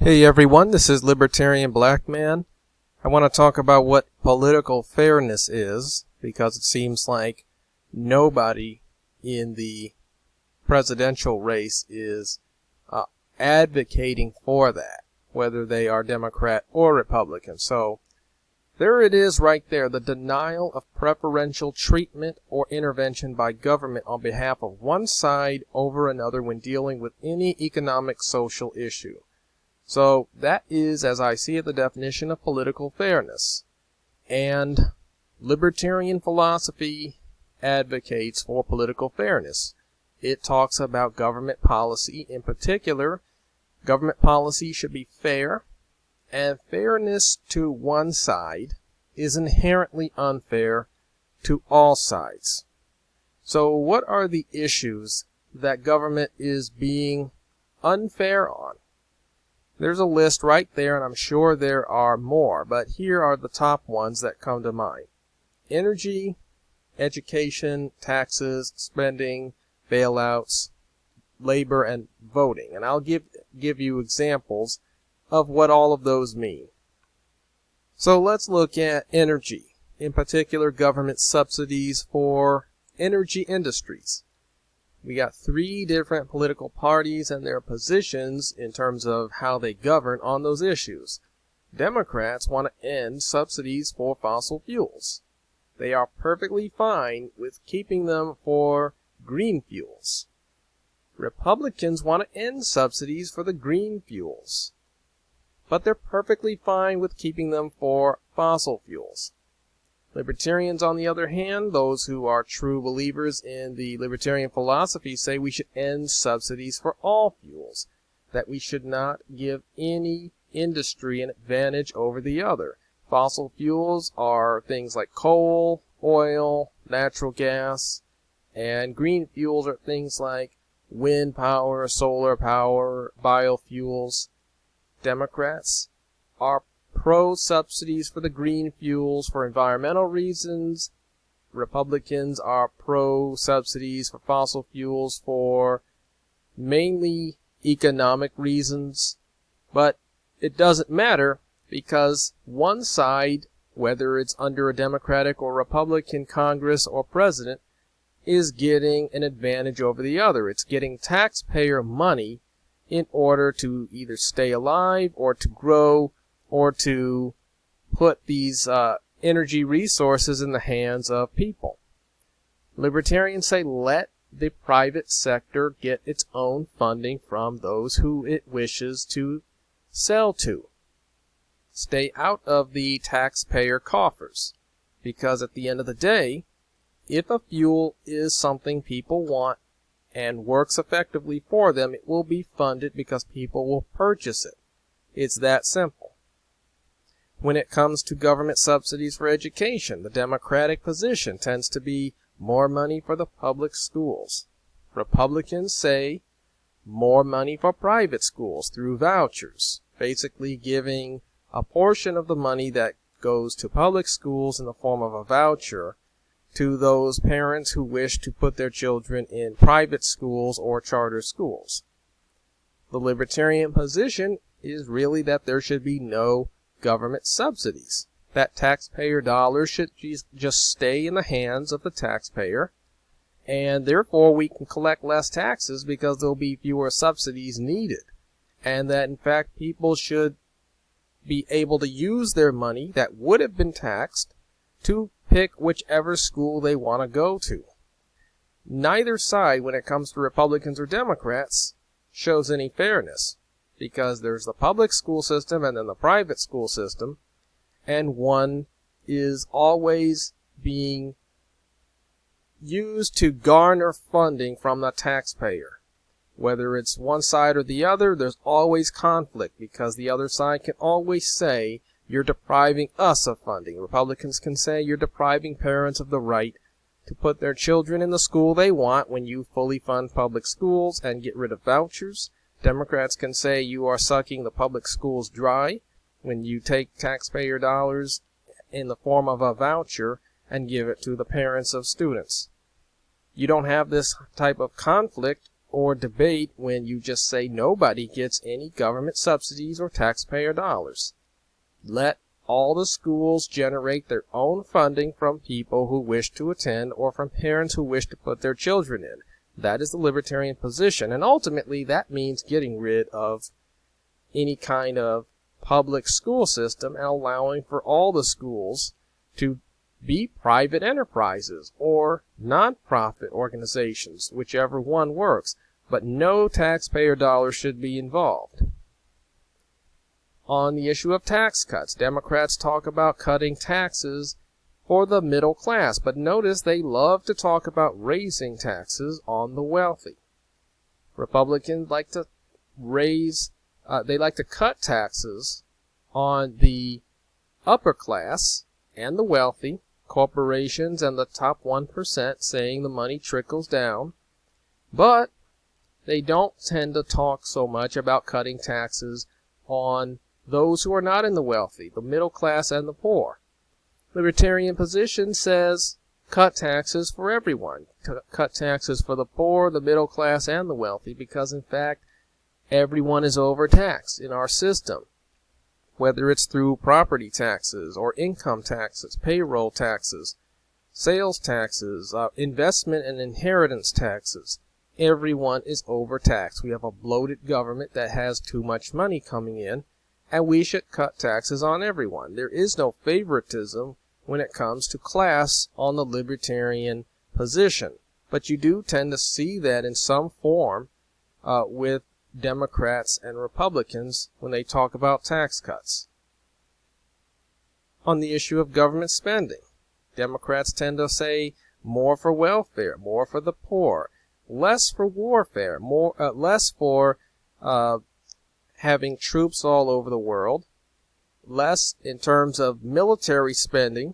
Hey everyone, this is Libertarian Black Man. I want to talk about what political fairness is, because it seems like nobody in the presidential race is advocating for that, whether they are Democrat or Republican. So there it is right there, the denial of preferential treatment or intervention by government on behalf of one side over another when dealing with any economic, social issue. So that is, as I see it, the definition of political fairness. And libertarian philosophy advocates for political fairness. It talks about government policy. In particular, government policy should be fair, and fairness to one side is inherently unfair to all sides. So what are the issues that government is being unfair on? There's a list right there, and I'm sure there are more, but here are the top ones that come to mind. Energy, education, taxes, spending, bailouts, labor, and voting. And I'll give you examples of what all of those mean. So let's look at energy, in particular government subsidies for energy industries. We got three different political parties and their positions in terms of how they govern on those issues. Democrats want to end subsidies for fossil fuels. They are perfectly fine with keeping them for green fuels. Republicans want to end subsidies for the green fuels, but they're perfectly fine with keeping them for fossil fuels. Libertarians, on the other hand, those who are true believers in the libertarian philosophy, say we should end subsidies for all fuels, that we should not give any industry an advantage over the other. Fossil fuels are things like coal, oil, natural gas, and green fuels are things like wind power, solar power, biofuels. Democrats are pro-subsidies for the green fuels for environmental reasons. Republicans are pro-subsidies for fossil fuels for mainly economic reasons. But it doesn't matter, because one side, whether it's under a Democratic or Republican Congress or president, is getting an advantage over the other. It's getting taxpayer money in order to either stay alive or to grow or to put these energy resources in the hands of people. Libertarians say let the private sector get its own funding from those who it wishes to sell to. Stay out of the taxpayer coffers, because at the end of the day, if a fuel is something people want and works effectively for them, it will be funded because people will purchase it. It's that simple. When it comes to government subsidies for education, the Democratic position tends to be more money for the public schools. Republicans say more money for private schools through vouchers, basically giving a portion of the money that goes to public schools in the form of a voucher to those parents who wish to put their children in private schools or charter schools. The libertarian position is really that there should be no government subsidies, that taxpayer dollars should just stay in the hands of the taxpayer, and therefore we can collect less taxes because there'll be fewer subsidies needed, and that in fact people should be able to use their money that would have been taxed to pick whichever school they want to go to. Neither side, when it comes to Republicans or Democrats, shows any fairness, because there's the public school system and then the private school system, and one is always being used to garner funding from the taxpayer. Whether it's one side or the other, there's always conflict, because the other side can always say, you're depriving us of funding. Republicans can say, you're depriving parents of the right to put their children in the school they want when you fully fund public schools and get rid of vouchers. Democrats can say you are sucking the public schools dry when you take taxpayer dollars in the form of a voucher and give it to the parents of students. You don't have this type of conflict or debate when you just say nobody gets any government subsidies or taxpayer dollars. Let all the schools generate their own funding from people who wish to attend or from parents who wish to put their children in. That is the libertarian position, and ultimately that means getting rid of any kind of public school system and allowing for all the schools to be private enterprises or nonprofit organizations, whichever one works, but no taxpayer dollars should be involved. On the issue of tax cuts, Democrats talk about cutting taxes for the middle class, but notice they love to talk about raising taxes on the wealthy. Republicans like to cut taxes on the upper class and the wealthy, corporations and the top 1%, saying the money trickles down, but they don't tend to talk so much about cutting taxes on those who are not in the wealthy, the middle class and the poor. Libertarian position says cut taxes for everyone. Cut taxes for the poor, the middle class, and the wealthy, because in fact everyone is overtaxed in our system, whether it's through property taxes or income taxes, payroll taxes, sales taxes, investment and inheritance taxes. Everyone is overtaxed. We have a bloated government that has too much money coming in, and we should cut taxes on everyone. There is no favoritism when it comes to class on the libertarian position, but you do tend to see that in some form with Democrats and Republicans when they talk about tax cuts. On the issue of government spending, Democrats tend to say more for welfare, more for the poor, less for warfare, less for having troops all over the world, less in terms of military spending.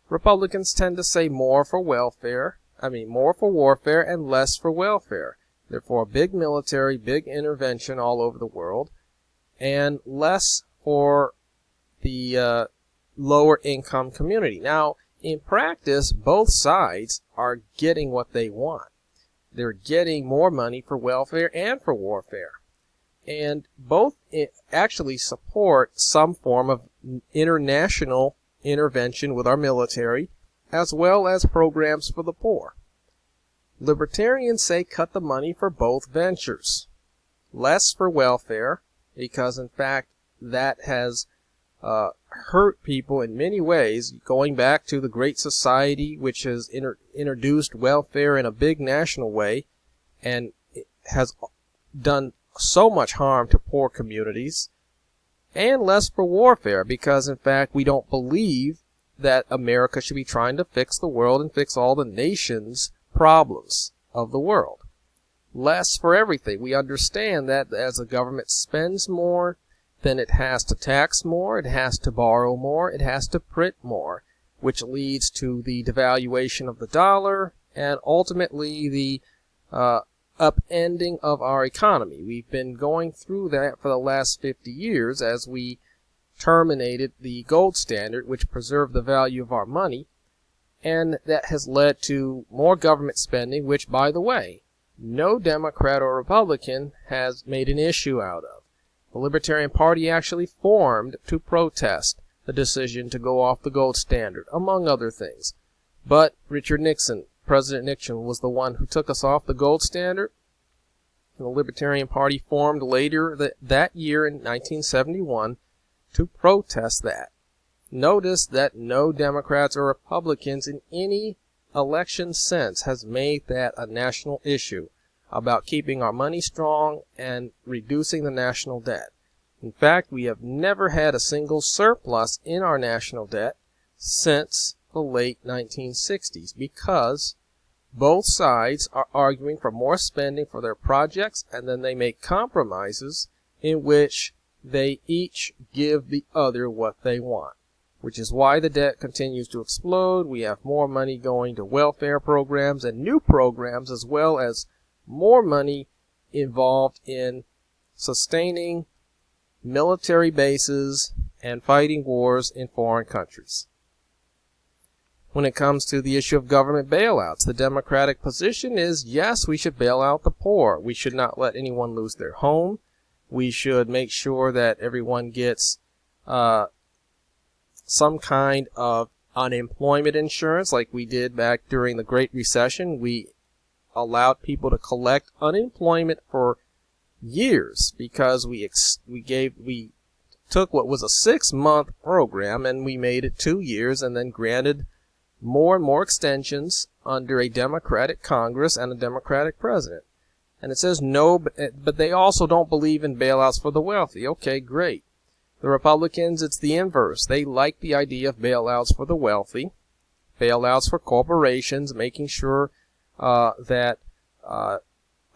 Republicans tend to say more for warfare, and less for welfare. Therefore, big military, big intervention all over the world, and less for the lower income community. Now, in practice, both sides are getting what they want. They're getting more money for welfare and for warfare. And both actually support some form of international intervention with our military, as well as programs for the poor. Libertarians say cut the money for both ventures. Less for welfare, because in fact that has hurt people in many ways, going back to the Great Society, which has introduced welfare in a big national way, and it has done so much harm to poor communities. And less for warfare, because in fact we don't believe that America should be trying to fix the world and fix all the nations' problems of the world. Less for everything. We understand that as the government spends more, then it has to tax more, it has to borrow more, it has to print more, which leads to the devaluation of the dollar and ultimately the upending of our economy. We've been going through that for the last 50 years as we terminated the gold standard, which preserved the value of our money, and that has led to more government spending, which, by the way, no Democrat or Republican has made an issue out of. The Libertarian Party actually formed to protest the decision to go off the gold standard, among other things. But President Nixon was the one who took us off the gold standard. And the Libertarian Party formed later that year in 1971 to protest that. Notice that no Democrats or Republicans in any election since has made that a national issue about keeping our money strong and reducing the national debt. In fact, we have never had a single surplus in our national debt since the late 1960s, because both sides are arguing for more spending for their projects, and then they make compromises in which they each give the other what they want, which is why the debt continues to explode. We have more money going to welfare programs and new programs, as well as more money involved in sustaining military bases and fighting wars in foreign countries. when it comes to the issue of government bailouts. The Democratic position is, yes, we should bail out the poor. We should not let anyone lose their home. We should make sure that everyone gets some kind of unemployment insurance like we did back during the Great Recession. We allowed people to collect unemployment for years because we took what was a 6-month program and we made it 2 years and then granted more and more extensions under a Democratic Congress and a Democratic president. And it says no, but they also don't believe in bailouts for the wealthy. Okay, great. The Republicans, it's the inverse. They like the idea of bailouts for the wealthy, bailouts for corporations, making sure that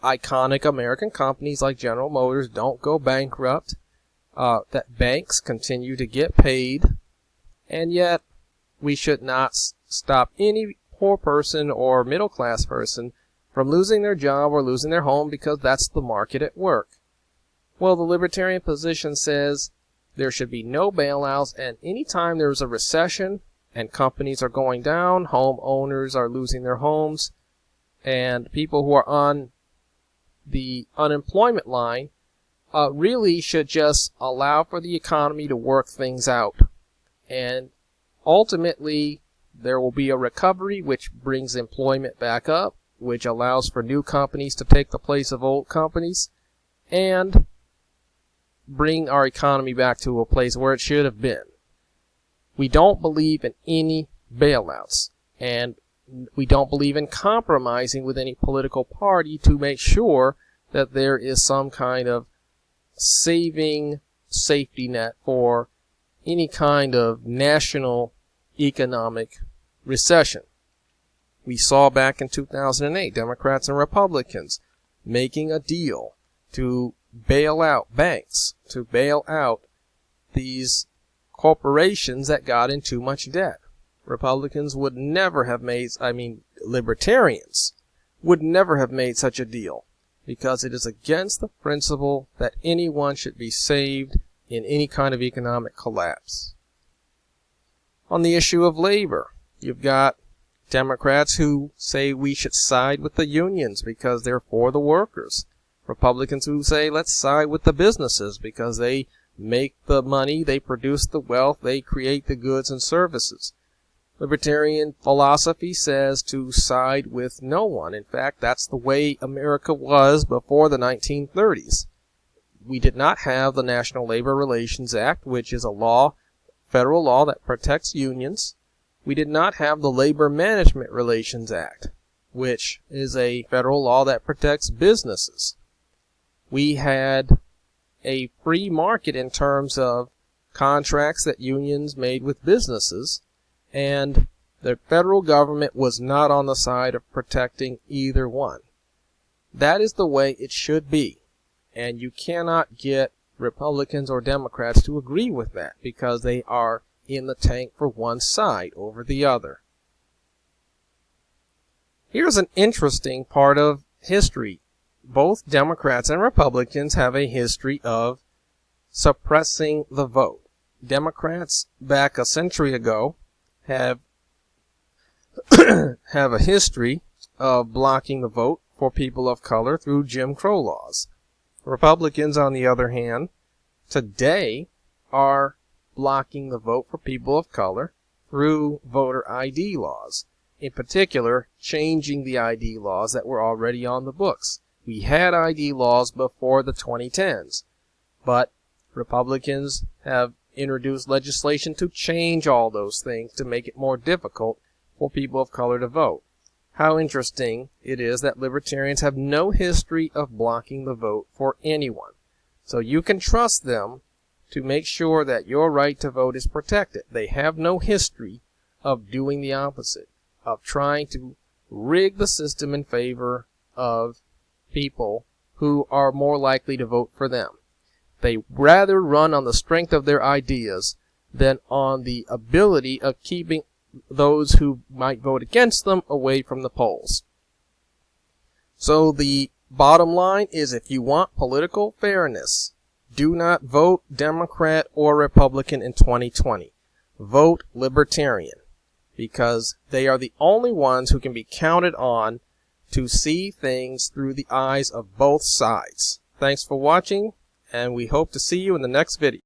iconic American companies like General Motors don't go bankrupt, that banks continue to get paid, and yet we should not stop any poor person or middle-class person from losing their job or losing their home because that's the market at work. Well, the libertarian position says there should be no bailouts, and anytime there's a recession and companies are going down, homeowners are losing their homes, and people who are on the unemployment line really should just allow for the economy to work things out. And ultimately, there will be a recovery which brings employment back up, which allows for new companies to take the place of old companies, and bring our economy back to a place where it should have been. We don't believe in any bailouts, and we don't believe in compromising with any political party to make sure that there is some kind of saving safety net for any kind of national economic recession. We saw back in 2008 Democrats and Republicans making a deal to bail out banks, to bail out these corporations that got in too much debt. Republicans would never have made, libertarians would never have made such a deal because it is against the principle that anyone should be saved in any kind of economic collapse. On the issue of labor, you've got Democrats who say we should side with the unions because they're for the workers. Republicans who say let's side with the businesses because they make the money, they produce the wealth, they create the goods and services. Libertarian philosophy says to side with no one. In fact, that's the way America was before the 1930s. We did not have the National Labor Relations Act, which is a law, federal law that protects unions. We did not have the Labor Management Relations Act, which is a federal law that protects businesses. We had a free market in terms of contracts that unions made with businesses, and the federal government was not on the side of protecting either one. That is the way it should be, and you cannot get Republicans or Democrats to agree with that because they are in the tank for one side over the other. Here's an interesting part of history. Both Democrats and Republicans have a history of suppressing the vote. Democrats back a century ago have a history of blocking the vote for people of color through Jim Crow laws. Republicans, on the other hand, today are blocking the vote for people of color through voter ID laws. In particular, changing the ID laws that were already on the books. We had ID laws before the 2010s, but Republicans have introduced legislation to change all those things to make it more difficult for people of color to vote. How interesting it is that libertarians have no history of blocking the vote for anyone. So you can trust them to make sure that your right to vote is protected. They have no history of doing the opposite, of trying to rig the system in favor of people who are more likely to vote for them. They rather run on the strength of their ideas than on the ability of keeping those who might vote against them away from the polls. So the bottom line is, if you want political fairness, do not vote Democrat or Republican in 2020. Vote Libertarian. because they are the only ones who can be counted on to see things through the eyes of both sides. Thanks for watching, and we hope to see you in the next video.